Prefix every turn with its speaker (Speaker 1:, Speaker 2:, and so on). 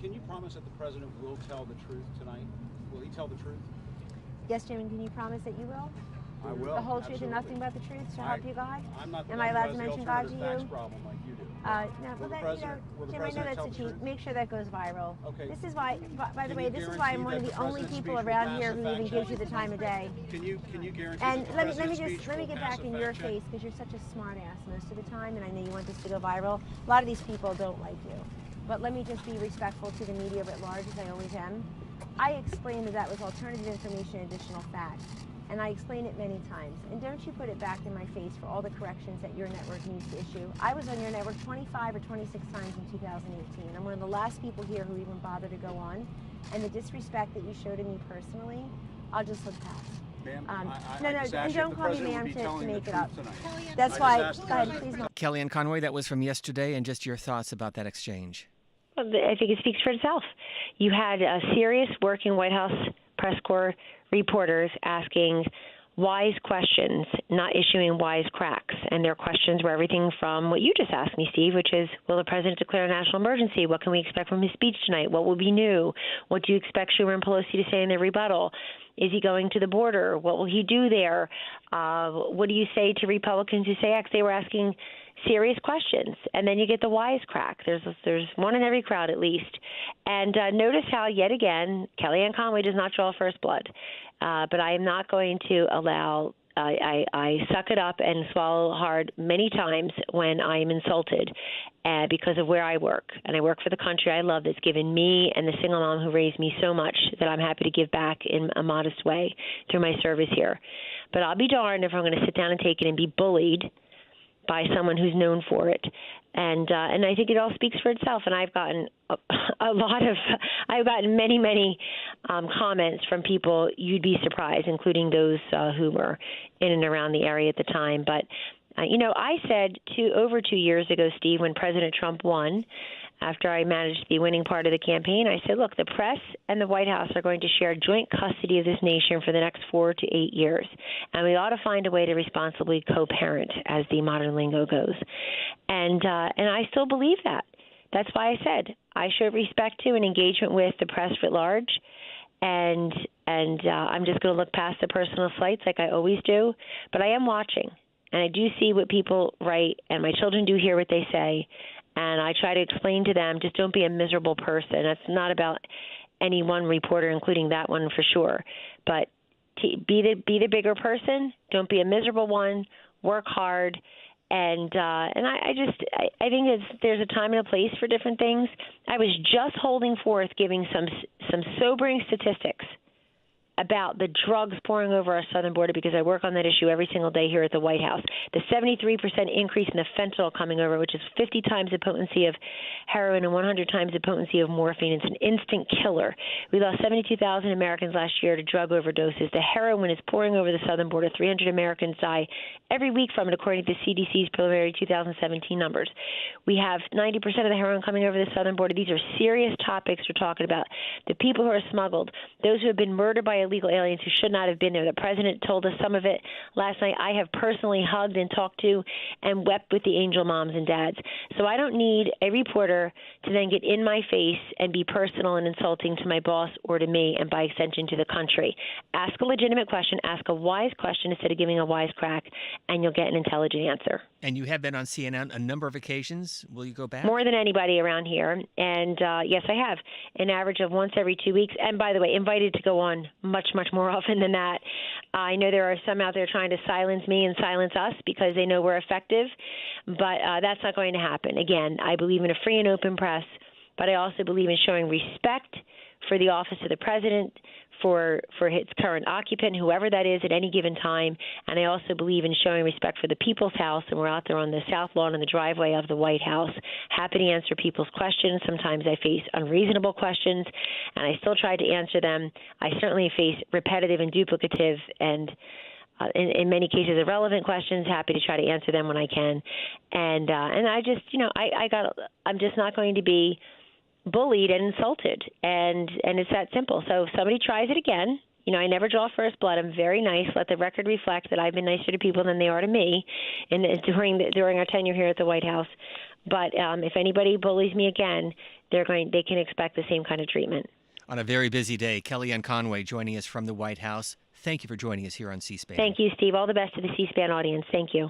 Speaker 1: Can you promise that the president will tell the truth tonight? Will he tell the truth?
Speaker 2: Yes, Jim, and can you promise that you will?
Speaker 1: I will.
Speaker 2: The whole truth
Speaker 1: absolutely.
Speaker 2: and nothing but the truth to help you, God?
Speaker 1: I'm not the
Speaker 2: Am
Speaker 1: one
Speaker 2: I
Speaker 1: who
Speaker 2: allowed
Speaker 1: has
Speaker 2: to
Speaker 1: the
Speaker 2: mention God to
Speaker 1: alternative facts
Speaker 2: you?
Speaker 1: problem like you do.
Speaker 2: No,
Speaker 1: Will
Speaker 2: but
Speaker 1: the president,
Speaker 2: Jim, I know that's a cheat. Make sure that goes viral.
Speaker 1: Okay.
Speaker 2: This is why, by the
Speaker 1: Can
Speaker 2: way,
Speaker 1: you
Speaker 2: this is why I'm one of
Speaker 1: guarantee
Speaker 2: the
Speaker 1: that
Speaker 2: only
Speaker 1: president's
Speaker 2: people
Speaker 1: speech will
Speaker 2: around
Speaker 1: pass
Speaker 2: here
Speaker 1: a
Speaker 2: who
Speaker 1: fact
Speaker 2: even
Speaker 1: check?
Speaker 2: gives you the time of day.
Speaker 1: Can you guarantee
Speaker 2: And
Speaker 1: that the
Speaker 2: let me
Speaker 1: president's
Speaker 2: just
Speaker 1: speech will
Speaker 2: get
Speaker 1: pass
Speaker 2: back
Speaker 1: a
Speaker 2: in
Speaker 1: fact
Speaker 2: your
Speaker 1: check?
Speaker 2: face, because you're such a smart ass most of the time, and I know you want this to go viral. A lot of these people don't like you. But let me just be respectful to the media at large, as I always am. I explained that was alternative information, additional facts. And I explain it many times. And don't you put it back in my face for all the corrections that your network needs to issue. I was on your network 25 or 26 times in 2018. I'm one of the last people here who even bother to go on. And the disrespect that you show to me personally, I'll just look past.
Speaker 1: Ma'am,
Speaker 2: No,
Speaker 1: and
Speaker 2: don't call me ma'am to make it up.
Speaker 1: Tonight.
Speaker 2: That's why, go ahead, please.
Speaker 3: Kellyanne Conway, that was from yesterday, and just your thoughts about that exchange.
Speaker 4: Well, I think it speaks for itself. You had a serious working White House press corps reporters asking wise questions, not issuing wise cracks. And their questions were everything from what you just asked me, Steve, which is, will the president declare a national emergency? What can we expect from his speech tonight? What will be new? What do you expect Schumer and Pelosi to say in their rebuttal? Is he going to the border? What will he do there? What do you say to Republicans who say X? They were asking serious questions, and then you get the wisecrack. There's one in every crowd at least. And notice how, yet again, Kellyanne Conway does not draw first blood. But I am not going to allow I suck it up and swallow hard many times when I am insulted because of where I work. And I work for the country I love that's given me and the single mom who raised me so much that I'm happy to give back in a modest way through my service here. But I'll be darned if I'm going to sit down and take it and be bullied by someone who's known for it. And I think it all speaks for itself. And I've gotten I've gotten many comments from people you'd be surprised, including those who were in and around the area at the time. But, I said over 2 years ago, Steve, when President Trump won, after I managed the winning part of the campaign, I said, look, the press and the White House are going to share joint custody of this nation for the next 4 to 8 years. And we ought to find a way to responsibly co-parent, as the modern lingo goes. And I still believe that. That's why I said I show respect to and engagement with the press writ large. And I'm just going to look past the personal slights like I always do. But I am watching. And I do see what people write, and my children do hear what they say. And I try to explain to them, just don't be a miserable person. That's not about any one reporter, including that one for sure. But be the bigger person. Don't be a miserable one. Work hard. And I think there's a time and a place for different things. I was just holding forth giving some sobering statistics about the drugs pouring over our southern border, because I work on that issue every single day here at the White House. The 73% increase in the fentanyl coming over, which is 50 times the potency of heroin and 100 times the potency of morphine. It's an instant killer. We lost 72,000 Americans last year to drug overdoses. The heroin is pouring over the southern border. 300 Americans die every week from it, according to CDC's preliminary 2017 numbers. We have 90% of the heroin coming over the southern border. These are serious topics we're talking about. The people who are smuggled, those who have been murdered by illegal aliens who should not have been there. The president told us some of it last night. I have personally hugged and talked to and wept with the angel moms and dads. So I don't need a reporter to then get in my face and be personal and insulting to my boss or to me, and by extension to the country. Ask a legitimate question, ask a wise question instead of giving a wise crack, and you'll get an intelligent answer.
Speaker 3: And you have been on CNN a number of occasions. Will you go back?
Speaker 4: More than anybody around here. And yes, I have. An average of once every 2 weeks. And by the way, invited to go on much more often than that. I know there are some out there trying to silence me and silence us because they know we're effective. But that's not going to happen. Again, I believe in a free and open press, but I also believe in showing respect for the office of the president, for its current occupant, whoever that is at any given time. And I also believe in showing respect for the people's house, and we're out there on the south lawn in the driveway of the White House, happy to answer people's questions. Sometimes I face unreasonable questions, and I still try to answer them. I certainly face repetitive and duplicative and in many cases irrelevant questions, happy to try to answer them when I can. And I just, I'm just not going to be bullied and insulted, and it's that simple. So if somebody tries it again, I never draw first blood. I'm very nice. Let the record reflect that I've been nicer to people than they are to me during our tenure here at the White House. But if anybody bullies me again, they can expect the same kind of treatment.
Speaker 3: On a very busy day, Kellyanne Conway joining us from the White House. Thank you for joining us here on C-SPAN.
Speaker 4: Thank you, Steve. All the best to the C-SPAN audience. Thank you.